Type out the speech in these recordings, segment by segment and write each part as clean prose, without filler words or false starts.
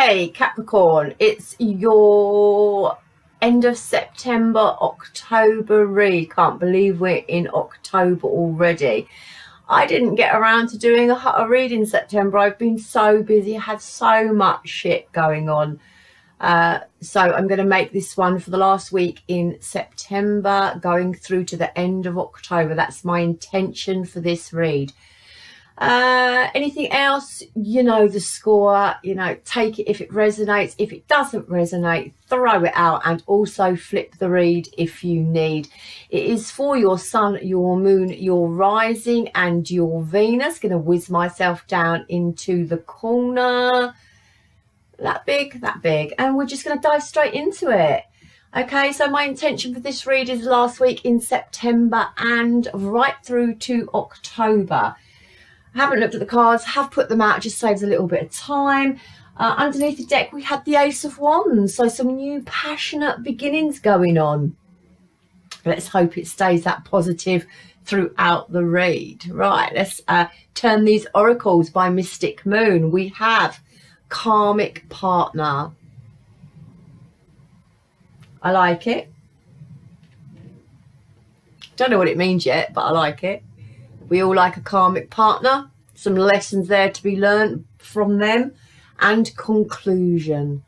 Okay, Capricorn, it's your end of September, October read. Can't believe we're in October already. I didn't get around to doing a read in September. I've been so busy, I had so much shit going on. So I'm going to make this one for the last week in September, going through to the end of October. That's my intention for this read. Anything else, you know the score, you know, take it if it resonates. If it doesn't resonate, throw it out, and also flip the read if you need. It is for your sun, your moon, your rising, and your Venus. Going to whiz myself down into the corner. That big, and we're just going to dive straight into it. Okay, so my intention for this read is last week in September and right through to October. I haven't looked at the cards, have put them out, just saves a little bit of time. Underneath the deck, we had the Ace of Wands, so some new passionate beginnings going on. Let's hope it stays that positive throughout the read. Right, let's turn these oracles by Mystic Moon. We have karmic partner. I like it. Don't know what it means yet, but I like it. We all like a karmic partner. Some lessons there to be learned from them. And conclusion.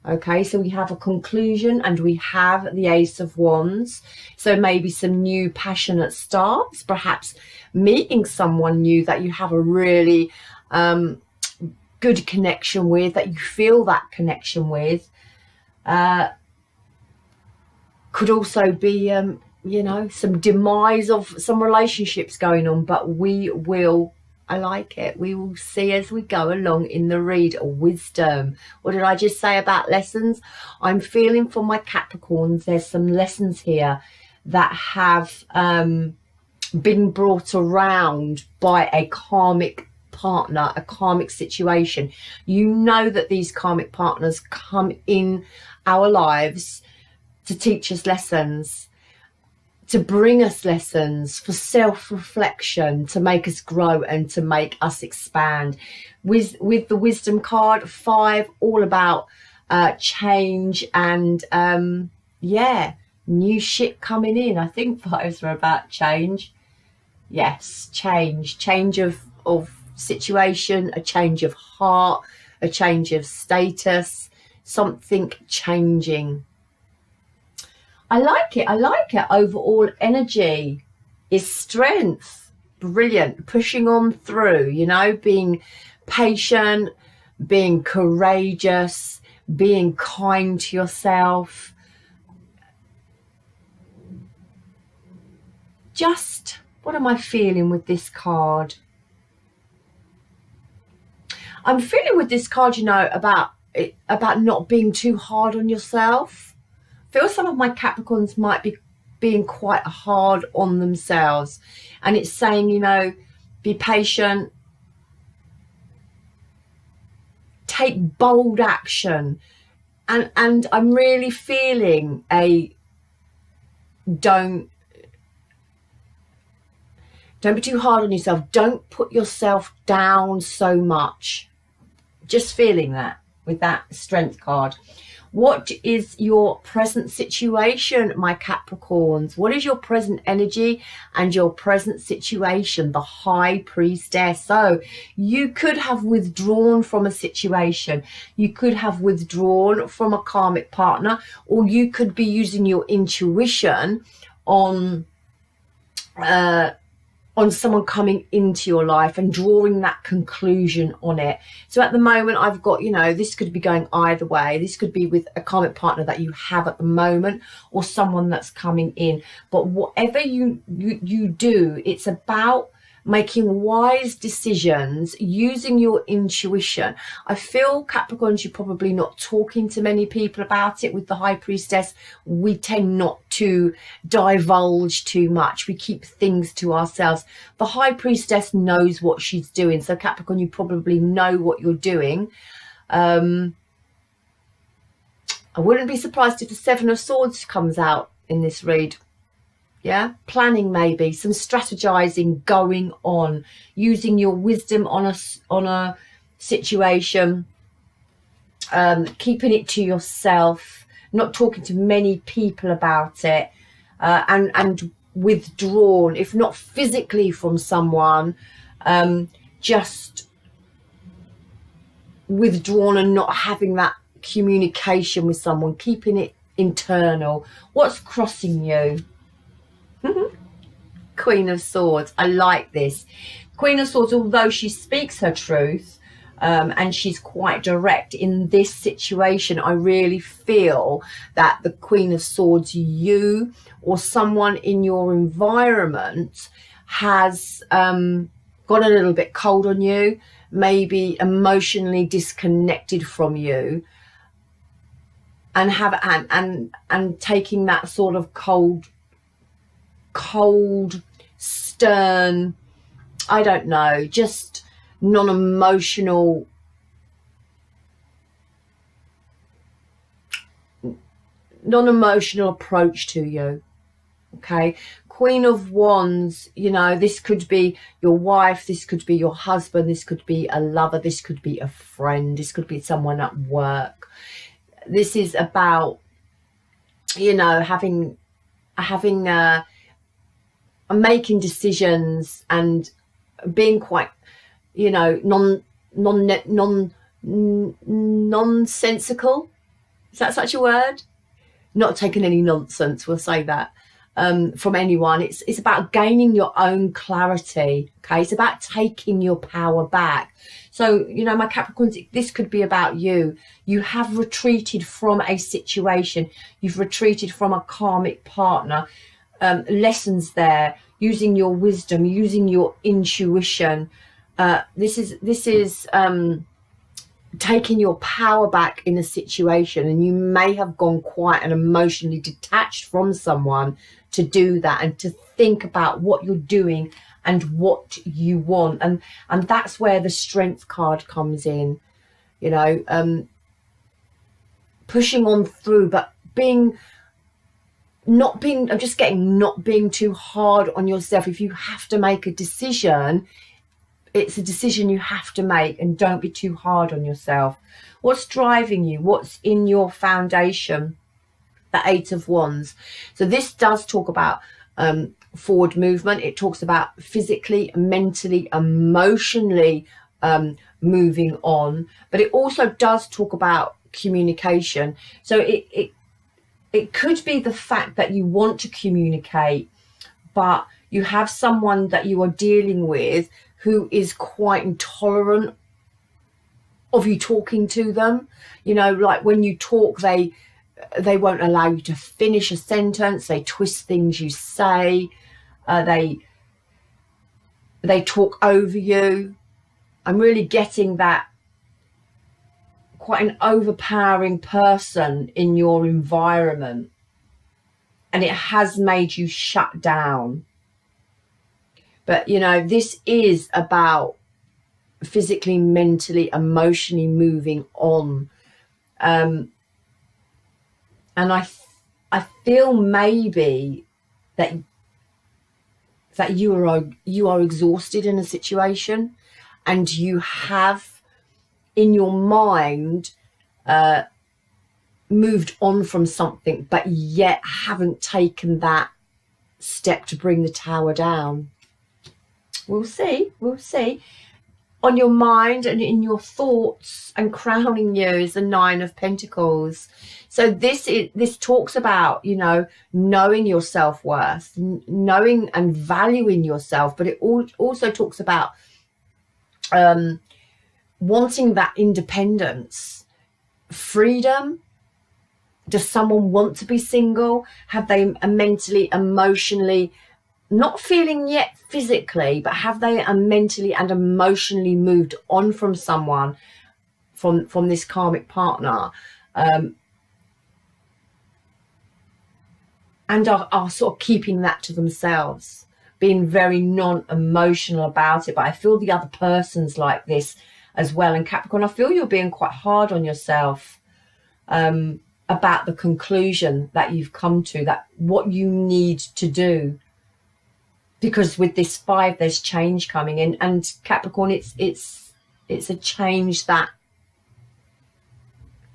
Okay, so we have a conclusion and we have the Ace of Wands. So maybe some new passionate starts. Perhaps meeting someone new that you have a really good connection with, that you feel that connection with. Could also be you know, some demise of some relationships going on, but we will, I like it, we will see as we go along in the read. Wisdom. What did I just say about lessons? I'm feeling for my Capricorns, there's some lessons here that have been brought around by a karmic partner, a karmic situation. You know that these karmic partners come in our lives to teach us lessons, to bring us lessons, for self-reflection, to make us grow and to make us expand. With the Wisdom card, 5, all about change and yeah, new shit coming in. I think 5s are about change. Yes, change of situation, a change of heart, a change of status, something changing. I like it. Overall energy is strength. Brilliant. Pushing on through, you know, being patient, being courageous, being kind to yourself. Just, what am I feeling with this card? I'm feeling with this card, you know, about not being too hard on yourself. I feel some of my Capricorns might be being quite hard on themselves, and it's saying, you know, be patient, take bold action, and I'm really feeling a don't be too hard on yourself, don't put yourself down so much. Just feeling that with that Strength card. What is your present situation, my Capricorns? What is your present energy and your present situation? The High Priestess. So you could have withdrawn from a situation. You could have withdrawn from a karmic partner, or you could be using your intuition on someone coming into your life and drawing that conclusion on it. So at the moment, I've got, you know, this could be going either way. This could be with a karmic partner that you have at the moment, or someone that's coming in. But whatever you do, it's about making wise decisions, using your intuition. I feel, Capricorns, you're probably not talking to many people about it. With the High Priestess, we tend not to divulge too much. We keep things to ourselves. The High Priestess knows what she's doing. So Capricorn, you probably know what you're doing. I wouldn't be surprised if the 7 of Swords comes out in this read. Yeah, planning, maybe some strategizing going on, using your wisdom on a situation, keeping it to yourself, not talking to many people about it, and withdrawn, if not physically from someone, just withdrawn and not having that communication with someone, keeping it internal. What's crossing you? Queen of Swords. I like this. Queen of Swords, although she speaks her truth, and she's quite direct in this situation, I really feel that the Queen of Swords, you or someone in your environment, has got a little bit cold on you, maybe emotionally disconnected from you, and have and taking that sort of cold, stern, I don't know, just non-emotional approach to you. Okay, Queen of Wands, you know, this could be your wife, this could be your husband, this could be a lover, this could be a friend, this could be someone at work. This is about, you know, making decisions and being quite, you know, nonsensical. Is that such a word? Not taking any nonsense, we'll say that, from anyone. It's about gaining your own clarity. Okay, it's about taking your power back. So, you know, my Capricorns, this could be about you. You have retreated from a situation. You've retreated from a karmic partner. Lessons there, using your wisdom, using your intuition. This is taking your power back in a situation, and you may have gone quiet and emotionally detached from someone to do that, and to think about what you're doing and what you want, and that's where the Strength card comes in. You know, pushing on through, but not being too hard on yourself. If you have to make a decision, it's a decision you have to make, and don't be too hard on yourself. What's driving you? What's in your foundation? The Eight of Wands. So this does talk about forward movement. It talks about physically, mentally, emotionally moving on, but it also does talk about communication. So it could be the fact that you want to communicate, but you have someone that you are dealing with who is quite intolerant of you talking to them. You know, like when you talk, they won't allow you to finish a sentence. They twist things you say. They talk over you. I'm really getting that quite an overpowering person in your environment, and it has made you shut down. But, you know, this is about physically, mentally, emotionally moving on. And I feel maybe that you are exhausted in a situation, and you have in your mind moved on from something, but yet haven't taken that step to bring the tower down. We'll see. On your mind and in your thoughts, and crowning you is the Nine of Pentacles. So this talks about, you know, knowing your self-worth, knowing and valuing yourself, but it also talks about wanting that independence, freedom. Does someone want to be single? Have they mentally, emotionally, not feeling yet physically, but have they mentally and emotionally moved on from someone, from this karmic partner, and are sort of keeping that to themselves, being very non-emotional about it? But I feel the other person's like this as well. And Capricorn, I feel you're being quite hard on yourself about the conclusion that you've come to, that what you need to do. Because with this 5, there's change coming in, and Capricorn, it's a change that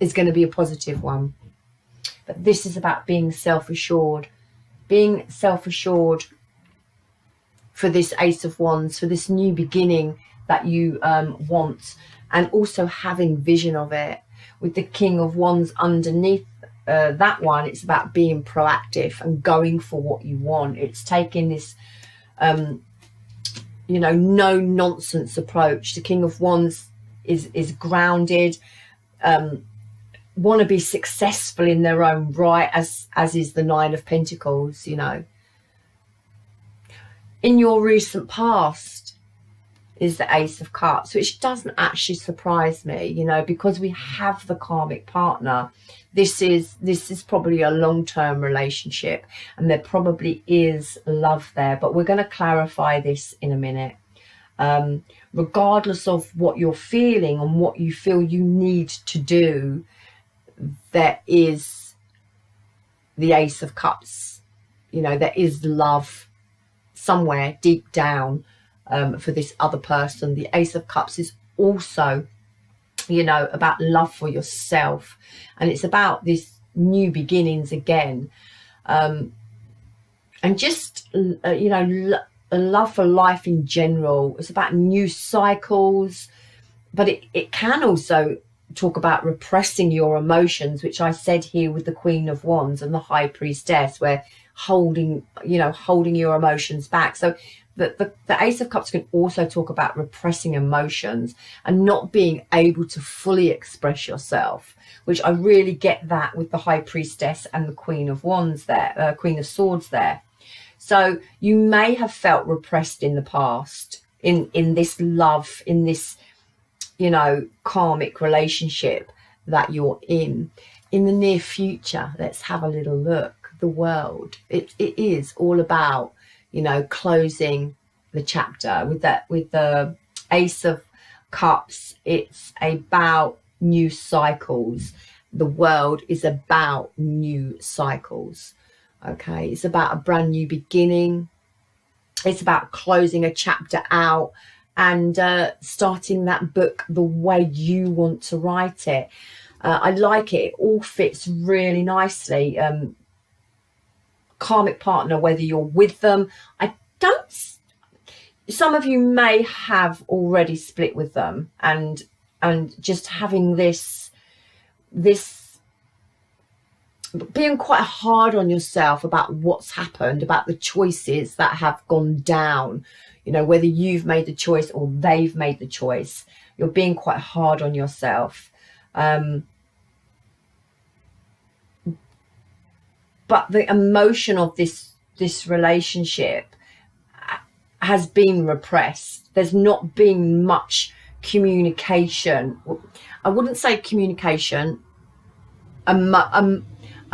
is going to be a positive one. But this is about being self-assured. Being self-assured for this Ace of Wands, for this new beginning that you want, and also having vision of it. With the King of Wands underneath that one, it's about being proactive and going for what you want. It's taking this you know, no nonsense approach. The King of Wands is grounded, want to be successful in their own right, as is the Nine of Pentacles. You know, in your recent past is the Ace of Cups, which doesn't actually surprise me, you know, because we have the karmic partner. This is probably a long-term relationship, and there probably is love there, but we're going to clarify this in a minute. Regardless of what you're feeling and what you feel you need to do, there is the Ace of Cups. You know, there is love somewhere deep down for this other person. The Ace of Cups is also, you know, about love for yourself, and it's about this new beginnings again, and just you know, a love for life in general. It's about new cycles, but it can also talk about repressing your emotions, which I said here with the Queen of Wands and the High Priestess, where holding your emotions back. So the Ace of Cups can also talk about repressing emotions and not being able to fully express yourself, which I really get that with the High Priestess and the Queen of Wands there, Queen of Swords there. So you may have felt repressed in the past, in this love, in this, you know, karmic relationship that you're in. In the near future, let's have a little look. The World, it is all about, you know, closing the chapter. With the Ace of Cups, it's about new cycles. The World is about new cycles. Okay, it's about a brand new beginning. It's about closing a chapter out and starting that book the way you want to write it. I like it. It all fits really nicely. Karmic partner, whether you're with them, some of you may have already split with them, and just having this being quite hard on yourself about what's happened, about the choices that have gone down, you know, whether you've made the choice or they've made the choice. You're being quite hard on yourself. But the emotion of this relationship has been repressed. There's not been much communication. I wouldn't say communication.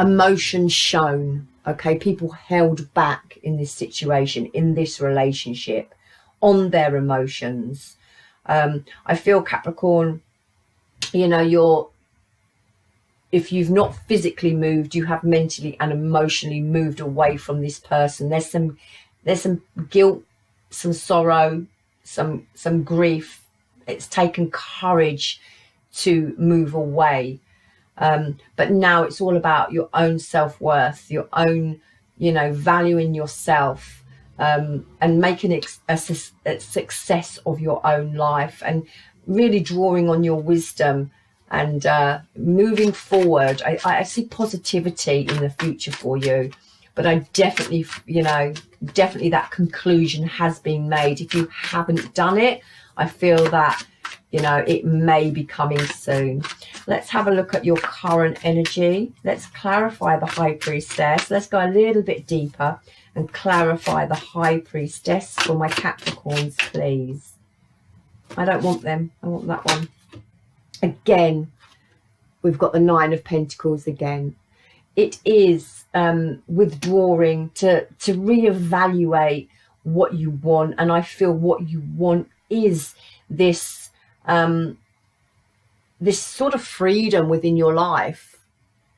Emotion shown. Okay, people held back in this situation, in this relationship, on their emotions. I feel, Capricorn, you know, if you've not physically moved, you have mentally and emotionally moved away from this person. There's some guilt, some sorrow, some grief. It's taken courage to move away. But now it's all about your own self-worth, your own, you know, valuing yourself, and making a success of your own life, and really drawing on your wisdom and moving forward. I see positivity in the future for you, but I definitely, you know, definitely that conclusion has been made. If you haven't done it, I feel that, you know, it may be coming soon. Let's have a look at your current energy. Let's clarify the High Priestess. Let's go a little bit deeper and clarify the High Priestess for my Capricorns, please. I don't want them. I want that one. Again, we've got the Nine of Pentacles again. It is withdrawing to reevaluate what you want. And I feel what you want is this this sort of freedom within your life.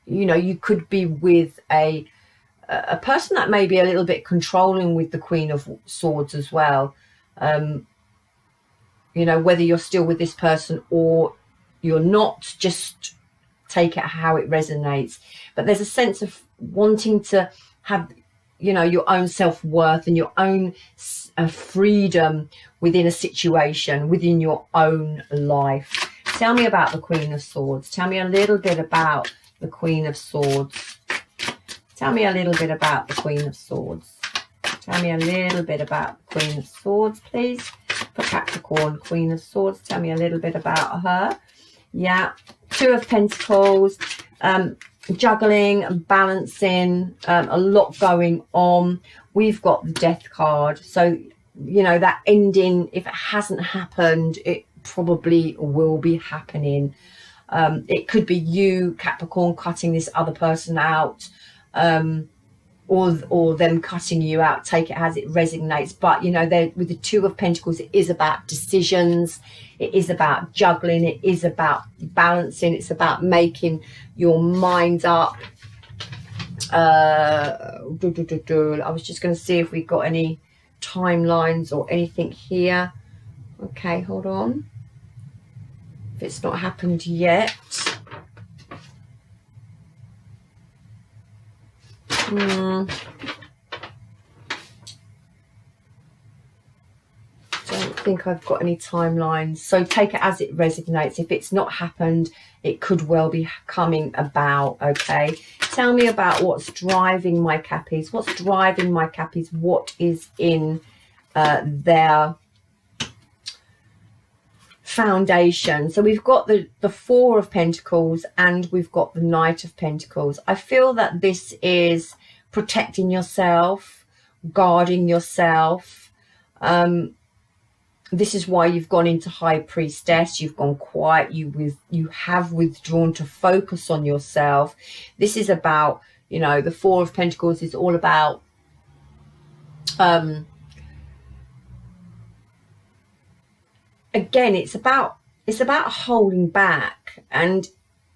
You know, you could be with a person that may be a little bit controlling, with the Queen of Swords as well. You know, whether you're still with this person or you're not, just take it how it resonates. But there's a sense of wanting to have, you know, your own self-worth and your own freedom within a situation, within your own life. Tell me about the Queen of Swords. Tell me a little bit about the Queen of Swords. Tell me a little bit about the Queen of Swords. Tell me a little bit about the Queen of Swords, please. For Capricorn, Queen of Swords. Tell me a little bit about her. Yeah. Two of Pentacles. Juggling and balancing. A lot going on. We've got the Death card. So, you know, that ending, if it hasn't happened, it probably will be happening. It could be you, Capricorn, cutting this other person out. Or them cutting you out. Take it as it resonates. But, you know, with the Two of Pentacles, it is about decisions. It is about juggling. It is about balancing. It's about making your mind up. I was just going to see if we got any timelines or anything here. Okay, hold on. If it's not happened yet. Don't think I've got any timelines. So take it as it resonates. If it's not happened, it could well be coming about. Okay, tell me about what's driving my Cappies. What's driving my Cappies? What is in their foundation? So we've got the Four of Pentacles and we've got the Knight of Pentacles. I feel that this is protecting yourself, guarding yourself. This is why you've gone into High Priestess. You've gone quiet. You have withdrawn to focus on yourself. This is about, you know, the Four of Pentacles is all about again, it's about holding back, and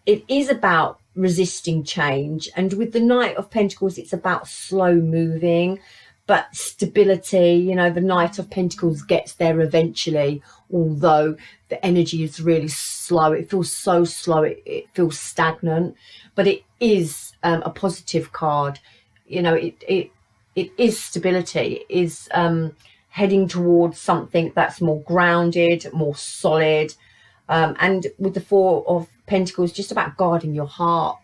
it is about resisting change. And with the Knight of Pentacles, it's about slow moving but stability. You know, the Knight of Pentacles gets there eventually, although the energy is really slow. It feels so slow, it feels stagnant, but it is a positive card. You know, it is stability. It is heading towards something that's more grounded, more solid. And with the Four of Pentacles, just about guarding your heart.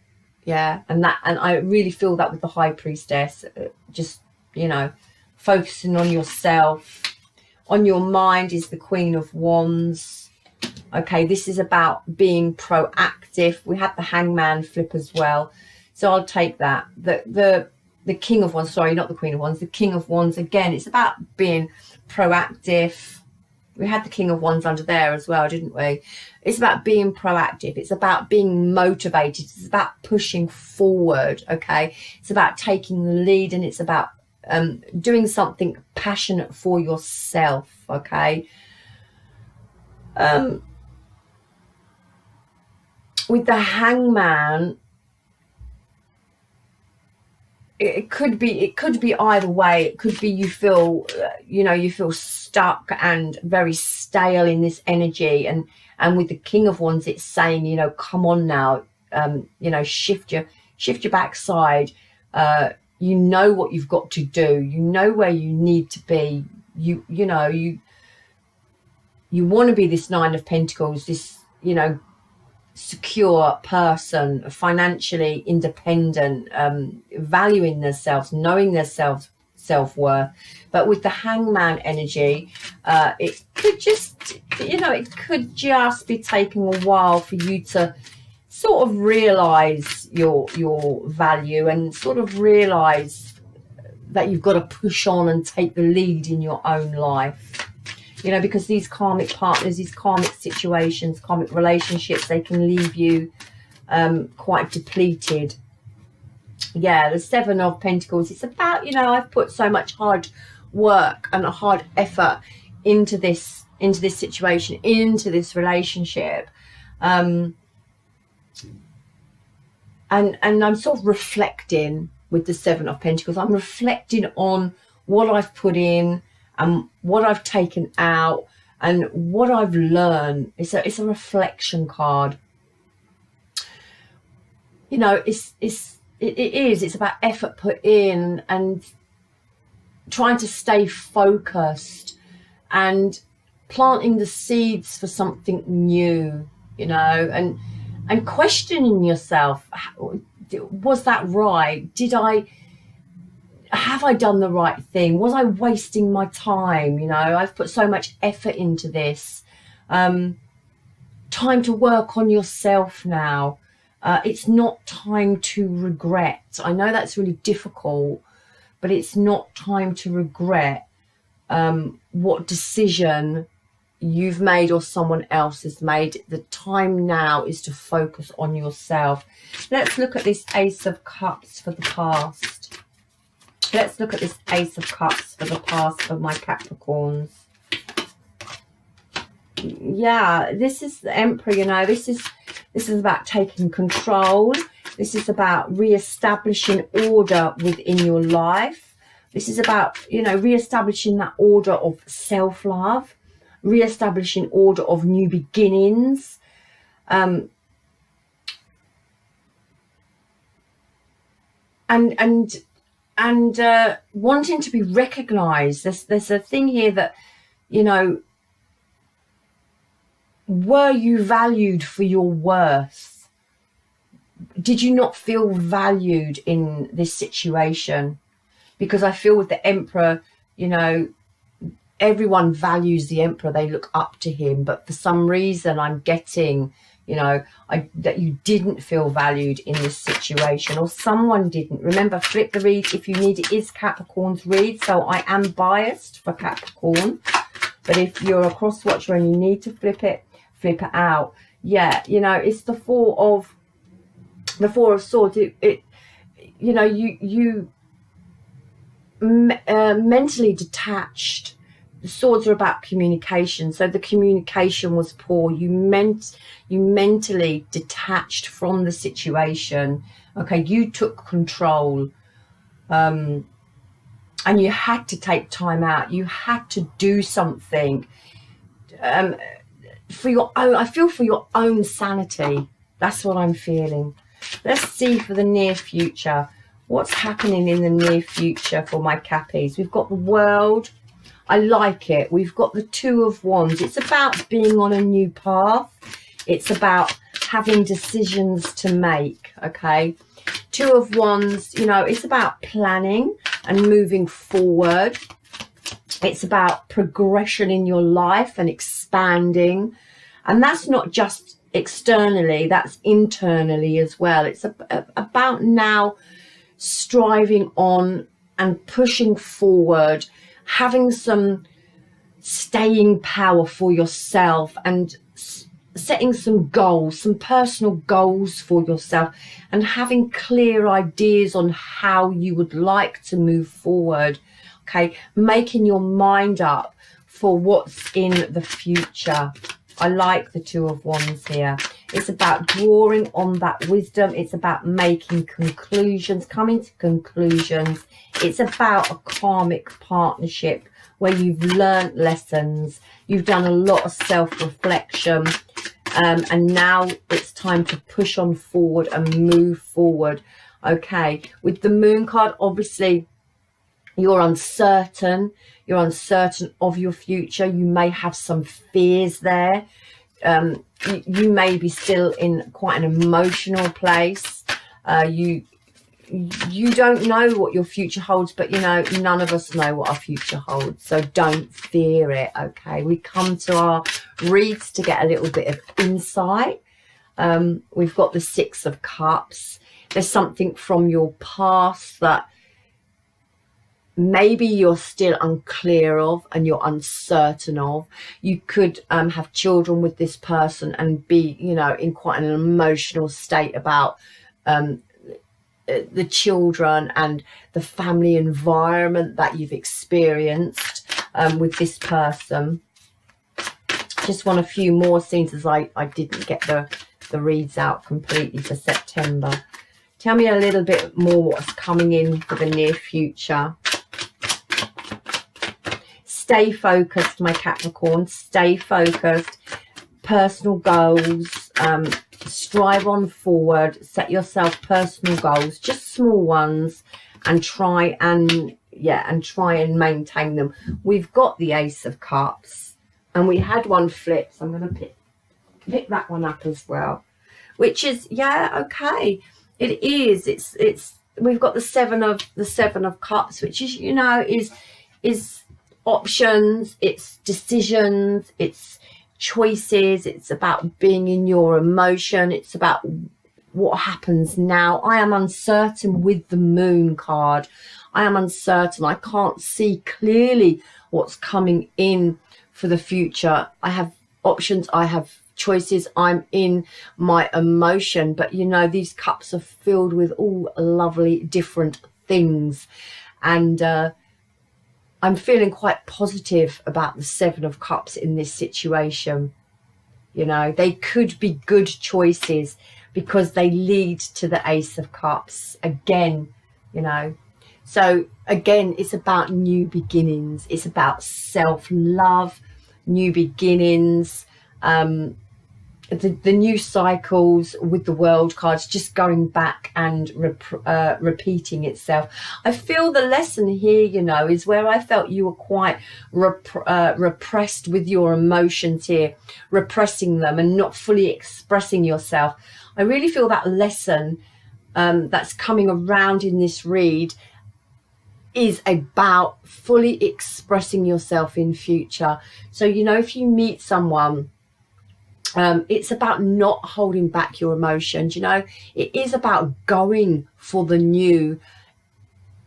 Yeah, and I really feel that with the High Priestess, just, you know, focusing on yourself. On your mind is the Queen of Wands. Okay, this is about being proactive. We had the Hangman flip as well, so I'll take that. The King of Wands, sorry, not the Queen of Wands, the King of Wands, again, it's about being proactive. We had the King of Wands under there as well, didn't we? It's about being proactive. It's about being motivated. It's about pushing forward, okay? It's about taking the lead, and it's about doing something passionate for yourself, okay? With the Hangman, it could be either way. It could be you feel you feel stuck and very stale in this energy, and with the King of Wands, it's saying, you know, come on now, you know, shift your backside. You know what you've got to do. You know where you need to be. You want to be this Nine of Pentacles, this, you know, secure person, financially independent, valuing themselves, knowing their self-worth. But with the Hangman energy, it could just, you know, it could just be taking a while for you to sort of realize your value, and sort of realize that you've got to push on and take the lead in your own life. You know, because these karmic partners, these karmic situations, karmic relationships, they can leave you quite depleted. Yeah, the Seven of Pentacles, it's about, you know, I've put so much hard work and a hard effort into this situation, into this relationship. And I'm sort of reflecting with the Seven of Pentacles. I'm reflecting on what I've put in, and what I've taken out, and what I've learned. It's a reflection card. you know, it's about effort put in and trying to stay focused and planting the seeds for something new, you know, and questioning yourself. Was that right? Have I done the right thing? Was I wasting my time? You know, I've put so much effort into this. Time to work on yourself now. It's not time to regret. I know that's really difficult, but it's not time to regret what decision you've made or someone else has made. The time now is to focus on yourself. Let's look at this Ace of Cups for the past. Let's look at this Ace of Cups for the past for my Capricorns. Yeah, this is the Emperor, you know, this is about taking control. This is about re-establishing order within your life. This is about, you know, re-establishing that order of self-love, re-establishing order of new beginnings. And wanting to be recognized. There's a thing here that, you know, were you valued for your worth? Did you not feel valued in this situation? Because I feel with the Emperor, you know, everyone values the Emperor. They look up to him. But for some reason, I'm getting, you know, that you didn't feel valued in this situation, or someone didn't. Remember, flip the read if you need. It is Capricorn's read, so I am biased for Capricorn. But if you're a cross watcher and you need to flip it out. Yeah, you know, it's the Four of Swords. It you know, you mentally detached. The swords are about communication, so the communication was poor. You mentally detached from the situation. Okay, you took control, and you had to take time out. You had to do something for your own. I feel for your own sanity. That's what I'm feeling. Let's see for the near future. What's happening in the near future for my Cappies? We've got the World. I like it. We've got the Two of Wands. It's about being on a new path. It's about having decisions to make, okay? Two of Wands, you know, it's about planning and moving forward. It's about progression in your life and expanding. And that's not just externally, that's internally as well. It's about now striving on and pushing forward, having some staying power for yourself and setting some goals, some personal goals for yourself, and having clear ideas on how you would like to move forward. Okay, making your mind up for what's in the future. I like the Two of Wands here. It's about drawing on that wisdom. It's about making conclusions, coming to conclusions. It's about a karmic partnership where you've learned lessons. You've done a lot of self-reflection. And now it's time to push on forward and move forward. Okay, with the Moon card, obviously, you're uncertain. You're uncertain of your future. You may have some fears there. You may be still in quite an emotional place. You don't know what your future holds, but, you know, none of us know what our future holds. So don't fear it, okay? We come to our reads to get a little bit of insight. We've got the Six of Cups. There's something from your past that maybe you're still unclear of and you're uncertain of. You could have children with this person and be, you know, in quite an emotional state about the children and the family environment that you've experienced with this person. Just want a few more scenes, as I didn't get the reads out completely for September. Tell me a little bit more what's coming in for the near future. Stay focused, my Capricorn. Stay focused. personal goals, strive on forward, set yourself personal goals, just small ones, and try and maintain them. We've got the Ace of Cups, and we had one flip, so I'm going to pick that one up as well, which is, yeah, okay, it is, it's we've got the seven of Cups, which is, you know, is options, it's decisions, it's choices, it's about being in your emotion, it's about what happens now. I am uncertain with the Moon card. I am uncertain. I can't see clearly what's coming in for the future. I have options, I have choices, I'm in my emotion, but you know, these cups are filled with all lovely different things, and I'm feeling quite positive about the Seven of Cups in this situation. You know, they could be good choices because they lead to the Ace of Cups again, you know. So again, it's about new beginnings, it's about self-love, new beginnings, the new cycles with the World cards just going back and repeating itself. I feel the lesson here, you know, is where I felt you were quite repressed with your emotions here, repressing them and not fully expressing yourself. I really feel that lesson that's coming around in this read is about fully expressing yourself in future. So, you know, if you meet someone, it's about not holding back your emotions. You know, it is about going for the new.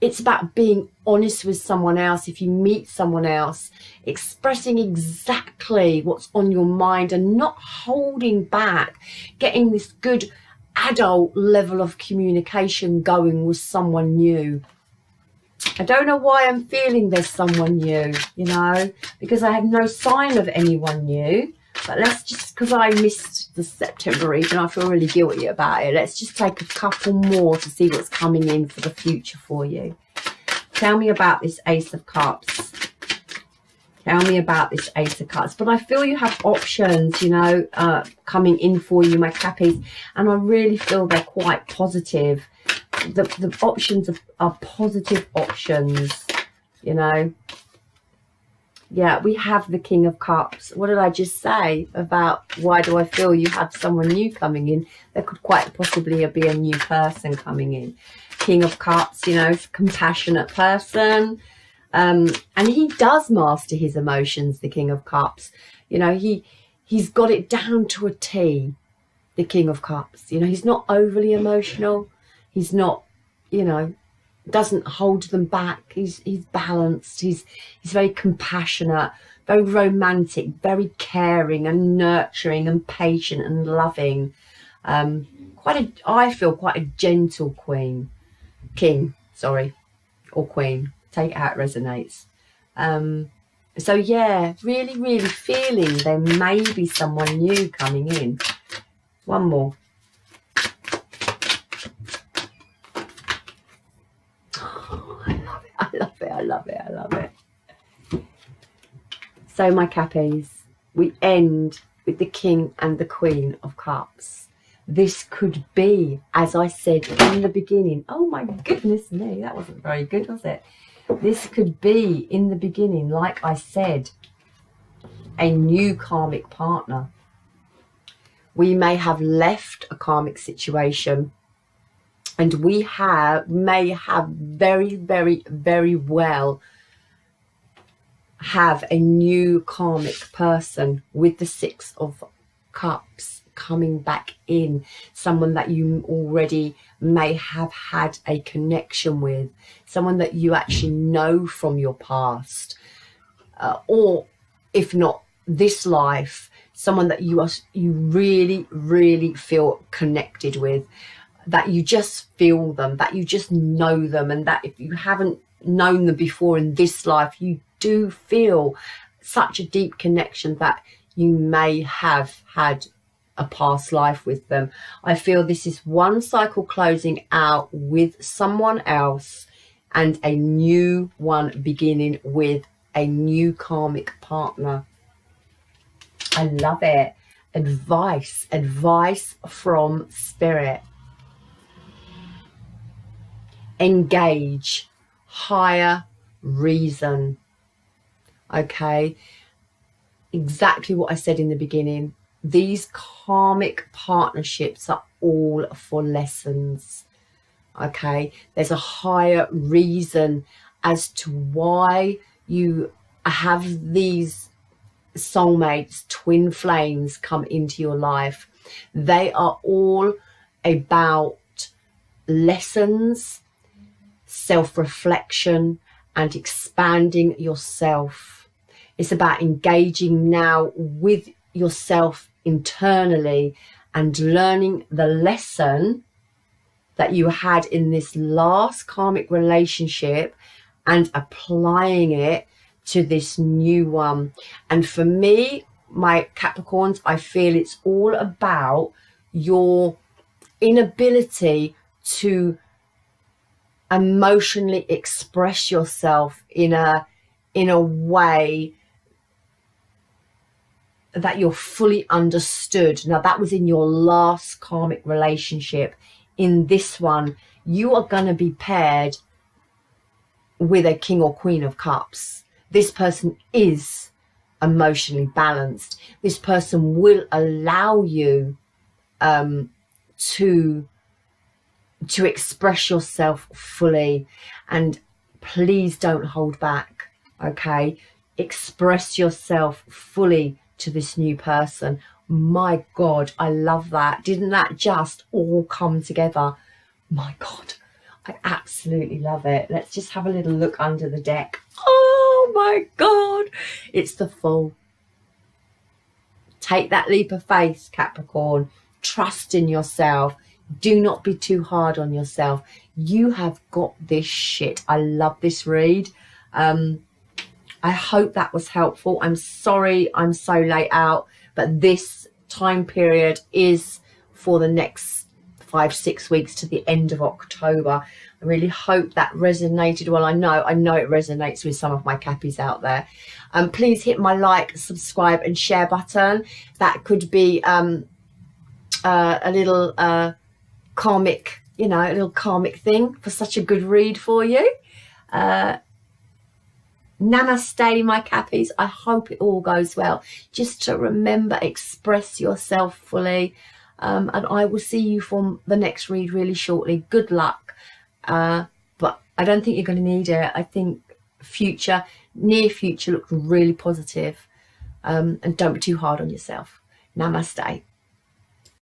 It's about being honest with someone else. If you meet someone else, expressing exactly what's on your mind and not holding back, getting this good adult level of communication going with someone new. I don't know why I'm feeling there's someone new, you know, because I have no sign of anyone new. But let's just, because I missed the September read and I feel really guilty about it, let's just take a couple more to see what's coming in for the future for you. Tell me about this Ace of Cups. Tell me about this Ace of Cups. But I feel you have options, you know, coming in for you, my Cappies. And I really feel they're quite positive. The options are positive options, you know. Yeah, we have the King of Cups. What did I just say about why do I feel you have someone new coming in? There could quite possibly be a new person coming in. King of Cups, you know, compassionate person. And he does master his emotions, the King of Cups. You know, he's got it down to a T, the King of Cups. You know, he's not overly emotional. He's not, you know, doesn't hold them back. He's balanced. He's very compassionate, very romantic, very caring and nurturing and patient and loving. I feel quite a gentle king, or queen. Take it how it resonates. So yeah, really, really feeling there may be someone new coming in. One more. I love it. So my Cappies, we end with the King and the Queen of Cups. This could be, as I said in the beginning, oh my goodness me, that wasn't very good, was it? This could be, in the beginning, like I said, a new karmic partner. We may have left a karmic situation, and we may have very, very, very well have a new karmic person with the Six of Cups coming back in. Someone that you already may have had a connection with. Someone that you actually know from your past. Or if not this life, someone that you really, really feel connected with. That you just feel them, that you just know them, and that if you haven't known them before in this life, you do feel such a deep connection that you may have had a past life with them. I feel this is one cycle closing out with someone else and a new one beginning with a new karmic partner. I love it. advice from spirit. Engage, higher reason. Okay, exactly what I said in the beginning. These karmic partnerships are all for lessons. Okay, there's a higher reason as to why you have these soulmates, twin flames come into your life. They are all about lessons, self-reflection, and expanding yourself. It's about engaging now with yourself internally and learning the lesson that you had in this last karmic relationship and applying it to this new one. And for me, my Capricorns, I feel it's all about your inability to emotionally express yourself in a way that you're fully understood. Now, that was in your last karmic relationship. In this one, you are going to be paired with a King or Queen of Cups. This person is emotionally balanced. This person will allow you to express yourself fully, and please don't hold back. Okay, express yourself fully to this new person. My God, I love that. Didn't that just all come together? My God, I absolutely love it. Let's just have a little look under the deck. Oh my God, it's the Fool. Take that leap of faith, Capricorn. Trust in yourself. Do not be too hard on yourself. You have got this shit. I love this read. I hope that was helpful. I'm sorry I'm so late out, but this time period is for the next 5-6 weeks to the end of October. I really hope that resonated. Well, I know it resonates with some of my Cappies out there. Please hit my like, subscribe and share button. That could be a little karmic, a little karmic thing for such a good read for you. Namaste, my Cappies. I hope it all goes well. Just to remember, express yourself fully. And I will see you for the next read really shortly. Good luck. But I don't think you're going to need it. I think near future looks really positive. And don't be too hard on yourself. Namaste.